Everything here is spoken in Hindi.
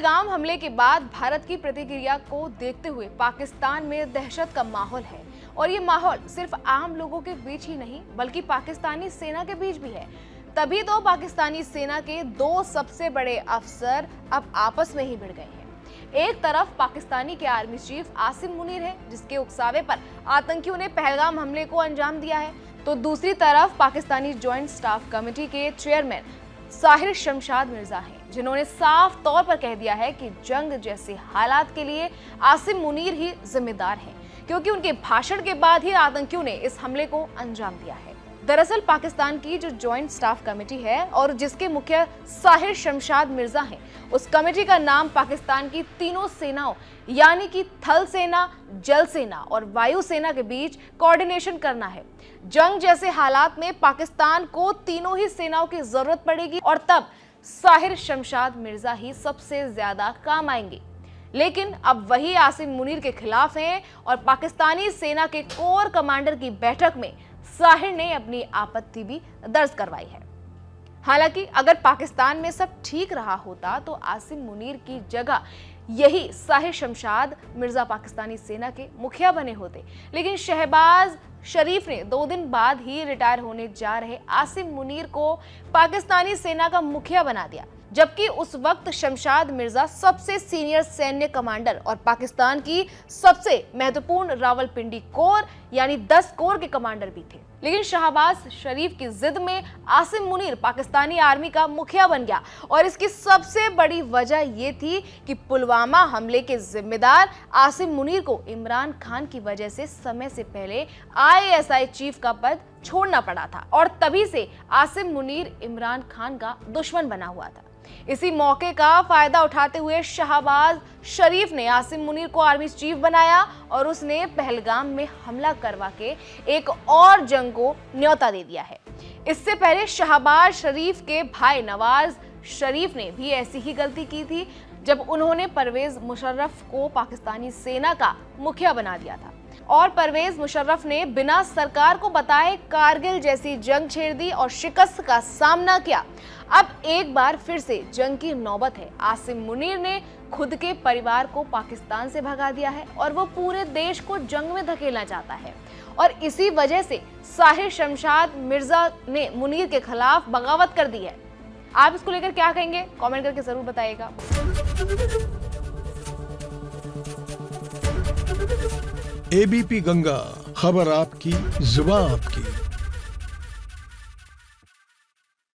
पहलगाम हमले के बाद भारत की प्रतिक्रिया को देखते हुए पाकिस्तान में दहशत का माहौल है और ये माहौल सिर्फ आम लोगों के बीच ही नहीं बल्कि पाकिस्तानी सेना के बीच भी है। तभी तो पाकिस्तानी सेना के दो सबसे बड़े अफसर अब आपस में ही भिड़ गए हैं। एक तरफ पाकिस्तानी के आर्मी चीफ आसिम मुनीर है, जिसके उकसावे पर आतंकियों ने पहलगाम हमले को अंजाम दिया है, तो दूसरी तरफ पाकिस्तानी ज्वाइंट स्टाफ कमेटी के चेयरमैन साहिर शमशाद मिर्जा हैं, जिन्होंने साफ तौर पर कह दिया है कि जंग जैसे हालात के लिए आसिम मुनीर ही जिम्मेदार हैं, क्योंकि उनके भाषण के बाद ही आतंकियों ने इस हमले को अंजाम दिया है। दरअसल पाकिस्तान की जो ज्वाइंट स्टाफ कमेटी है और जिसके मुखिया साहिर शमशाद मिर्जा हैं, उस कमेटी का नाम पाकिस्तान की तीनों सेनाओं यानी कि थल सेना, जल सेना और वायु सेना के बीच कोऑर्डिनेशन करना है। जंग जैसे हालात में पाकिस्तान को तीनों ही सेनाओं की जरूरत पड़ेगी और तब साहिर शमशाद मिर्जा ही सबसे ज्यादा काम आएंगे। लेकिन अब वही आसिम मुनीर के खिलाफ हैं और पाकिस्तानी सेना के कोर कमांडर की बैठक में साहिर ने अपनी आपत्ति भी दर्ज करवाई है। हालांकि अगर पाकिस्तान में सब ठीक रहा होता तो आसिम मुनीर की जगह यही साहिर शमशाद मिर्जा पाकिस्तानी सेना के मुखिया बने होते, लेकिन शहबाज शरीफ ने 2 दिन बाद ही रिटायर होने जा रहे आसिम मुनीर को पाकिस्तानी सेना का मुखिया बना दिया, जबकि उस वक्त शमशाद मिर्जा सबसे सीनियर सैन्य कमांडर और पाकिस्तान की सबसे महत्वपूर्ण रावलपिंडी कोर यानी 10 कोर के कमांडर भी थे। लेकिन शहबाज शरीफ की जिद में आसिम मुनीर पाकिस्तानी आर्मी का मुखिया बन गया और इसकी सबसे बड़ी वजह यह थी कि पुलवामा हमले के जिम्मेदार आसिम मुनीर को इमरान खान की वजह से समय से पहले ISI चीफ का पद छोड़ना पड़ा था और तभी से आसिम मुनीर इमरान खान का दुश्मन बना हुआ था। इसी मौके का फायदा उठाते हुए शहबाज शरीफ ने आसिम मुनीर को आर्मी चीफ बनाया और उसने पहलगाम में हमला करवा के एक और जंग को न्योता दे दिया है। इससे पहले शहबाज शरीफ के भाई नवाज शरीफ ने भी ऐसी ही गलती की थी जब उन्होंने परवेज मुशर्रफ को पाकिस्तानी सेना का मुखिया बना दिया था और परवेज मुशर्रफ ने बिना सरकार को बताए कारगिल जैसी जंग छेड़ दी और शिकस्त का सामना किया। अब एक बार फिर से जंग की नौबत है। आसिम मुनीर ने खुद के परिवार को पाकिस्तान से भगा दिया है और वो पूरे देश को जंग में धकेलना चाहता है और इसी वजह से साहिर शमशाद मिर्जा ने मुनीर के खिलाफ बगावत कर दी है। आप इसको लेकर क्या कहेंगे? कमेंट करके जरूर बताइएगा। ABP गंगा, खबर आपकी, जुबान आपकी।